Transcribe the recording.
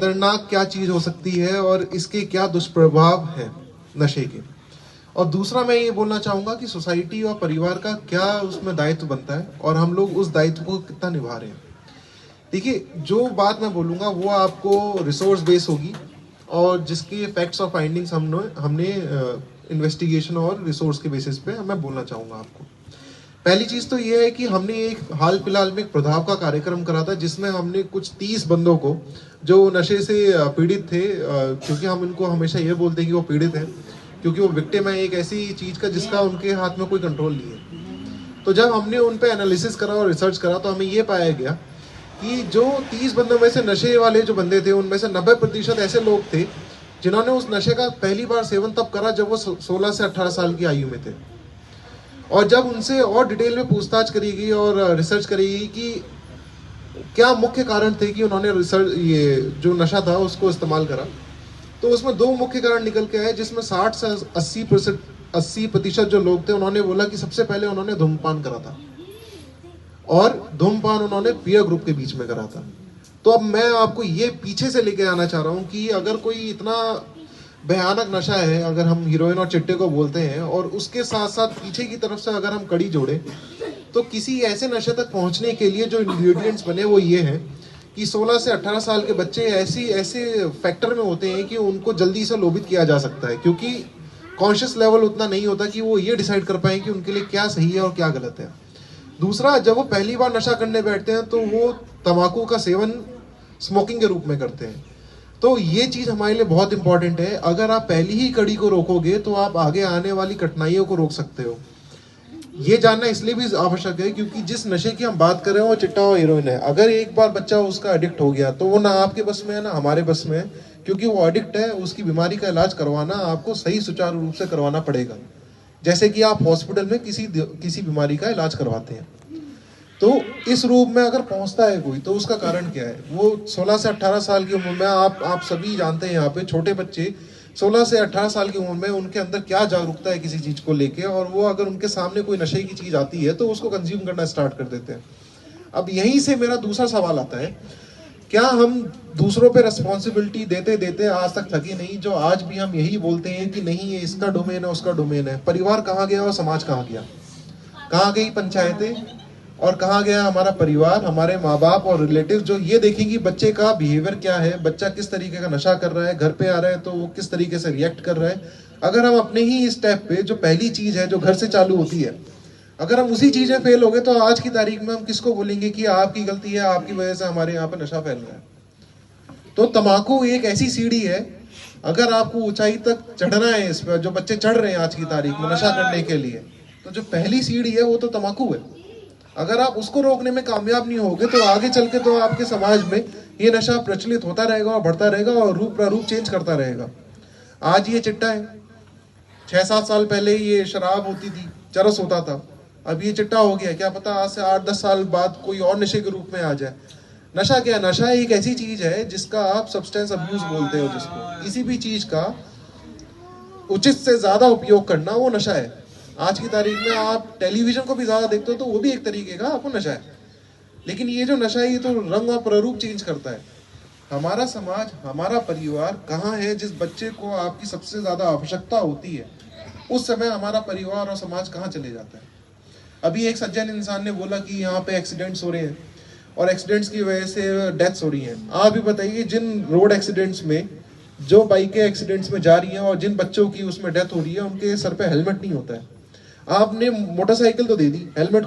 खतरनाक क्या चीज हो सकती है और इसके क्या दुष्प्रभाव है नशे के। और दूसरा मैं ये बोलना चाहूंगा कि सोसाइटी और परिवार का क्या उसमें दायित्व बनता है और हम लोग उस दायित्व को कितना निभा रहे हैं। देखिए, जो बात मैं बोलूंगा वो आपको रिसोर्स बेस होगी और जिसके फैक्ट्स और फाइंडिंग्स हमने इन्वेस्टिगेशन और रिसोर्स के बेसिस पे मैं बोलना चाहूंगा आपको। पहली चीज तो ये है कि हमने एक हाल फिलहाल में एक प्रभाव का कार्यक्रम करा था जिसमें हमने कुछ 30 बंदों को जो नशे से पीड़ित थे, क्योंकि हम इनको हमेशा ये बोलते हैं कि वो पीड़ित हैं क्योंकि वो विक्टिम है एक ऐसी चीज का जिसका उनके हाथ में कोई कंट्रोल नहीं है। तो जब हमने उन पे एनालिसिस करा और रिसर्च करा तो हमें ये पाया गया कि जो 30 बंदों में से नशे वाले जो बंदे थे उनमें से 90% ऐसे लोग थे जिन्होंने उस नशे का पहली बार सेवन तब करा जब वो 16 से 18 साल की आयु में थे। और जब उनसे और डिटेल में पूछताछ करी गई और रिसर्च करी गई कि क्या मुख्य कारण थे कि उन्होंने रिसर्च ये जो नशा था उसको इस्तेमाल करा, तो उसमें 2 मुख्य कारण निकल के आए जिसमें 60 से 80% जो लोग थे उन्होंने बोला कि सबसे पहले उन्होंने धूम्रपान करा था और धूम्रपान उन्होंने पीयर ग्रुप के बीच में करा था। तो अब मैं आपको ये पीछे से लेके आना चाह रहा हूँ कि अगर कोई इतना भयानक नशा है, अगर हम हीरोइन और चिट्टे को बोलते हैं, और उसके साथ साथ पीछे की तरफ से अगर हम कड़ी जोड़े तो किसी ऐसे नशे तक पहुंचने के लिए जो इंग्रेडिएंट्स बने वो ये हैं कि 16 से 18 साल के बच्चे ऐसे फैक्टर में होते हैं कि उनको जल्दी से लोभित किया जा सकता है क्योंकि कॉन्शियस लेवल उतना नहीं होता कि वो ये डिसाइड कर पाए कि उनके लिए क्या सही है और क्या गलत है। दूसरा, जब वो पहली बार नशा करने बैठते हैं तो वो तंबाकू का सेवन स्मोकिंग के रूप में करते हैं। तो ये चीज हमारे लिए बहुत इंपॉर्टेंट है। अगर आप पहली ही कड़ी को रोकोगे तो आप आगे आने वाली कठिनाइयों को रोक सकते हो। ये जानना इसलिए भी आवश्यक है क्योंकि जिस नशे की हम बात कर रहे हैं वो चिट्टा और हीरोइन है। अगर एक बार बच्चा उसका एडिक्ट हो गया तो वो ना आपके बस में है ना हमारे बस में है, क्योंकि वो एडिक्ट है। उसकी बीमारी का इलाज करवाना आपको सही सुचारू रूप से करवाना पड़ेगा, जैसे कि आप हॉस्पिटल में किसी बीमारी का इलाज करवाते हैं। तो इस रूप में अगर पहुंचता है कोई तो उसका कारण क्या है। वो 16 से 18 साल की उम्र में, आप सभी जानते हैं यहाँ पे छोटे बच्चे 16 से 18 साल की उम्र में उनके अंदर क्या जागरूकता है किसी चीज को लेके, और वो अगर उनके सामने कोई नशे की चीज आती है तो उसको कंज्यूम करना स्टार्ट कर देते हैं। अब यहीं से मेरा दूसरा सवाल आता है, क्या हम दूसरों पे रेस्पॉन्सिबिलिटी देते देते आज तक थके नहीं, जो आज भी हम यही बोलते हैं कि नहीं ये इसका डोमेन है उसका डोमेन है। परिवार कहाँ गया और समाज कहाँ गया, कहाँ गई पंचायतें और कहाँ गया हमारा परिवार, हमारे माँ बाप और रिलेटिव जो ये देखेंगे बच्चे का बिहेवियर क्या है, बच्चा किस तरीके का नशा कर रहा है, घर पे आ रहा है तो वो किस तरीके से रिएक्ट कर रहा है। अगर हम अपने ही स्टेप पे जो पहली चीज है जो घर से चालू होती है, अगर हम उसी चीज में फेल हो गए तो आज की तारीख में हम किसको बोलेंगे कि आपकी गलती है, आपकी वजह से हमारे यहाँ पे नशा फैल रहा है। तो तम्बाकू एक ऐसी सीढ़ी है, अगर आपको ऊंचाई तक चढ़ना है, इस पर जो बच्चे चढ़ रहे हैं आज की तारीख में नशा करने के लिए, तो जो पहली सीढ़ी है वो तो तम्बाकू है। अगर आप उसको रोकने में कामयाब नहीं होगे तो आगे चल के तो आपके समाज में ये नशा प्रचलित होता रहेगा और बढ़ता रहेगा और रूप प्रारूप चेंज करता रहेगा। आज ये चिट्टा है, 6-7 साल पहले ये शराब होती थी, चरस होता था, अब ये चिट्टा हो गया। क्या पता आज से 8-10 साल बाद कोई और नशे के रूप में आ जाए। नशा क्या है? नशा एक ऐसी चीज है जिसका आप सब्सटेंस अब्यूज बोलते हो, जिसको किसी भी चीज का उचित से ज्यादा उपयोग करना वो नशा है। आज की तारीख में आप टेलीविजन को भी ज्यादा देखते हो तो वो भी एक तरीके का आपको नशा है। लेकिन ये जो नशा है ये तो रंग और प्रारूप चेंज करता है। हमारा समाज, हमारा परिवार कहाँ है? जिस बच्चे को आपकी सबसे ज्यादा आवश्यकता होती है उस समय हमारा परिवार और समाज कहाँ चले जाता है। अभी एक सज्जन इंसान ने बोला कि यहाँ पे एक्सीडेंट्स हो रहे हैं और एक्सीडेंट्स की वजह से डेथ्स हो रही हैं। आप भी बताइए, जिन रोड एक्सीडेंट्स में, जो बाइकें एक्सीडेंट्स में जा रही हैं और जिन बच्चों की उसमें डेथ हो रही है, उनके सर पे हेलमेट नहीं होता है। आपने मोटरसाइकिल तो दे दी, हेलमेट